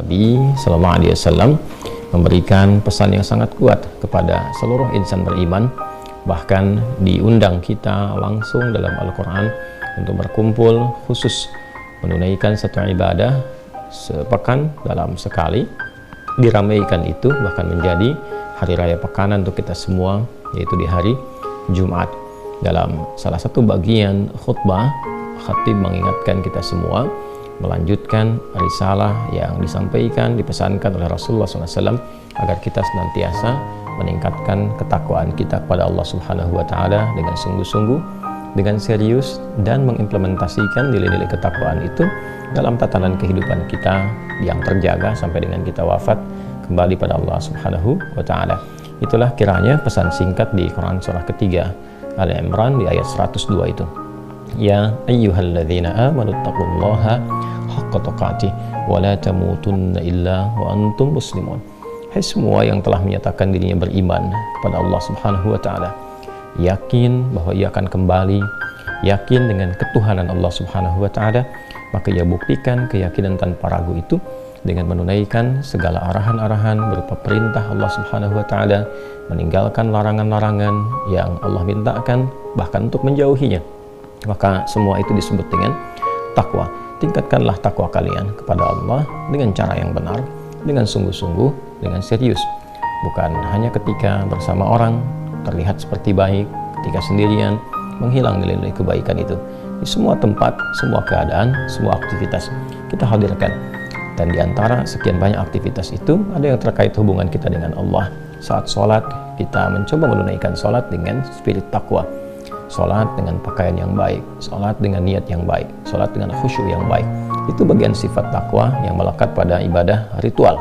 Nabi Sallallahu Alaihi Wasallam memberikan pesan yang sangat kuat kepada seluruh insan beriman, bahkan diundang kita langsung dalam Al-Quran untuk berkumpul khusus menunaikan satu ibadah sepekan dalam sekali, diramaikan itu bahkan menjadi hari raya pekanan untuk kita semua, yaitu di hari Jumat. Dalam salah satu bagian khutbah, khatib mengingatkan kita semua melanjutkan risalah yang disampaikan, dipesankan oleh Rasulullah SAW agar kita senantiasa meningkatkan ketakwaan kita kepada Allah Subhanahu wa Ta'ala dengan sungguh-sungguh, dengan serius, dan mengimplementasikan nilai-nilai ketakwaan itu dalam tatanan kehidupan kita yang terjaga sampai dengan kita wafat kembali pada Allah Subhanahu wa Ta'ala. Itulah kiranya pesan singkat di Quran surah ketiga Ali Imran di ayat 102 itu. Ya ayyuhalladzina amanu taqullaha haqqa tuqatih wa la tamutunna illa wa antum muslimun. Hai semua yang telah menyatakan dirinya beriman kepada Allah Subhanahu wa Ta'ala, yakin bahwa ia akan kembali, yakin dengan ketuhanan Allah Subhanahu wa Ta'ala, maka ia buktikan keyakinan tanpa ragu itu dengan menunaikan segala arahan-arahan berupa perintah Allah Subhanahu wa Ta'ala, meninggalkan larangan-larangan yang Allah mintakan, bahkan untuk menjauhinya. Maka semua itu disebut dengan takwa. Tingkatkanlah takwa kalian kepada Allah dengan cara yang benar, dengan sungguh-sungguh, dengan serius. Bukan hanya ketika bersama orang terlihat seperti baik, ketika sendirian menghilang nilai-nilai kebaikan itu. Di semua tempat, semua keadaan, semua aktivitas kita hadirkan. Dan di antara sekian banyak aktivitas itu, ada yang terkait hubungan kita dengan Allah. Saat sholat, kita mencoba menunaikan sholat dengan spirit takwa. Sholat dengan pakaian yang baik, sholat dengan niat yang baik, sholat dengan khusyuk yang baik. Itu bagian sifat takwa yang melekat pada ibadah ritual.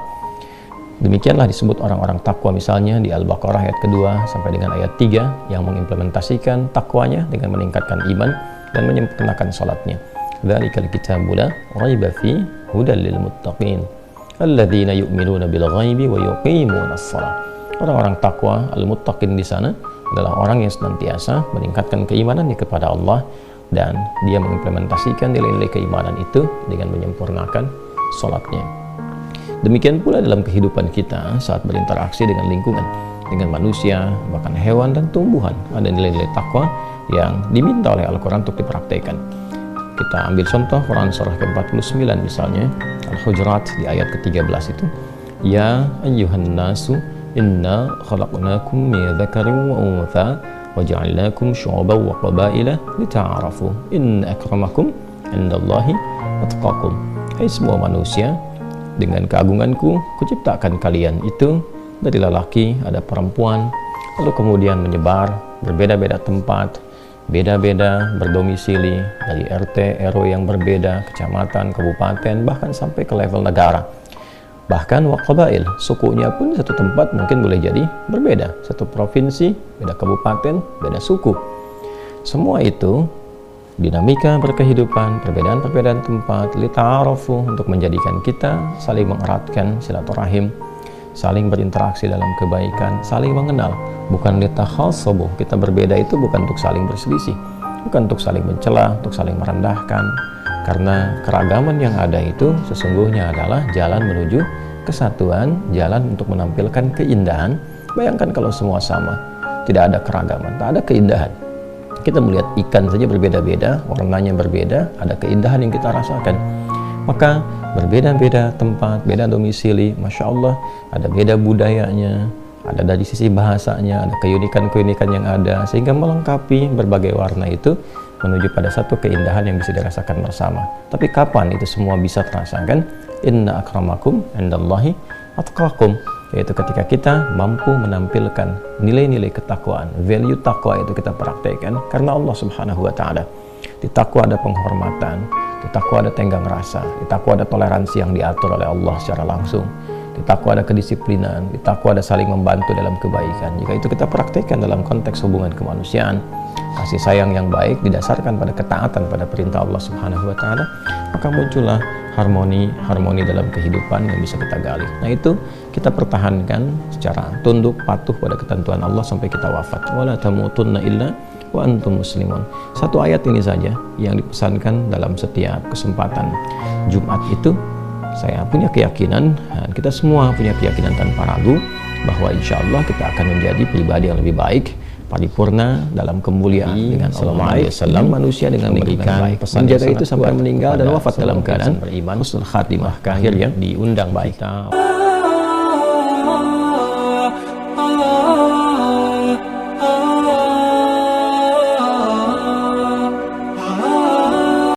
Demikianlah disebut orang-orang takwa misalnya di Al-Baqarah ayat kedua sampai dengan ayat 3 yang mengimplementasikan takwanya dengan meningkatkan iman dan menyempurnakan sholatnya. Dzalikal kitabu la raiba fi hudal lil muttaqin alladzina yu'minuna bil ghaibi wa yuqimunas shalah. Orang-orang takwa al-muttaqin di sana adalah orang yang senantiasa meningkatkan keimanannya kepada Allah dan dia mengimplementasikan nilai-nilai keimanan itu dengan menyempurnakan sholatnya. Demikian pula dalam kehidupan kita saat berinteraksi dengan lingkungan, dengan manusia, bahkan hewan dan tumbuhan. Ada nilai-nilai takwa yang diminta oleh Al-Quran untuk dipraktekkan. Kita ambil contoh Quran surah ke-49 misalnya, Al-Hujurat di ayat ke-13 itu. Ya ayyuhan nasu inna khalaqnakum min dzakarin wa untha wa ja'alnakum syu'uban wa qabaila lita'arafu inna akramakum indallahi atqakum. Hai semua manusia, dengan keagunganku kuciptakan kalian itu dari lelaki ada perempuan, lalu kemudian menyebar berbeda-beda tempat, beda-beda berdomisili dari RT, RW yang berbeda, kecamatan, kabupaten, bahkan sampai ke level negara. Bahkan waqabail, sukunya pun satu tempat mungkin boleh jadi berbeda. Satu provinsi, beda kabupaten, beda suku. Semua itu dinamika berkehidupan, perbedaan-perbedaan tempat, lita'arafu, untuk menjadikan kita saling mengeratkan silaturahim, saling berinteraksi dalam kebaikan, saling mengenal. Bukan litakhasabu, kita berbeda itu bukan untuk saling berselisih, bukan untuk saling mencela, untuk saling merendahkan. Karena keragaman yang ada itu sesungguhnya adalah jalan menuju kesatuan, jalan untuk menampilkan keindahan. Bayangkan kalau semua sama, tidak ada keragaman, tak ada keindahan. Kita melihat ikan saja berbeda-beda, warnanya berbeda, ada keindahan yang kita rasakan. Maka berbeda-beda tempat, beda domisili, Masya Allah, ada beda budayanya, ada dari sisi bahasanya, ada keunikan-keunikan yang ada, sehingga melengkapi berbagai warna itu menuju pada satu keindahan yang bisa dirasakan bersama. Tapi kapan itu semua bisa terasakan? Inna akramakum indallahi atqakum, yaitu ketika kita mampu menampilkan nilai-nilai ketakwaan, value takwa itu kita praktekkan karena Allah Subhanahu wa Ta'ala. Di takwa ada penghormatan, di takwa ada tenggang rasa, di takwa ada toleransi yang diatur oleh Allah secara langsung, di takwa ada kedisiplinan, di takwa ada saling membantu dalam kebaikan. Jika itu kita praktekkan dalam konteks hubungan kemanusiaan, kasih sayang yang baik didasarkan pada ketaatan pada perintah Allah Subhanahu wa Ta'ala, maka muncullah harmoni dalam kehidupan yang bisa kita gali. Nah, itu kita pertahankan secara tunduk patuh pada ketentuan Allah sampai kita wafat. Wala tamutunna illa wa antum muslimun. Satu ayat ini saja yang dipesankan dalam setiap kesempatan Jumat itu saya punya keyakinan, dan kita semua punya keyakinan tanpa ragu, bahwa insya Allah kita akan menjadi pribadi yang lebih baik, paripurna dalam kemuliaan dengan Allah Wasallam, manusia dengan memberikan pesan menjaga itu sampai meninggal dan wafat dalam keadaan beriman, husnul khatimah, akhirnya diundang baik.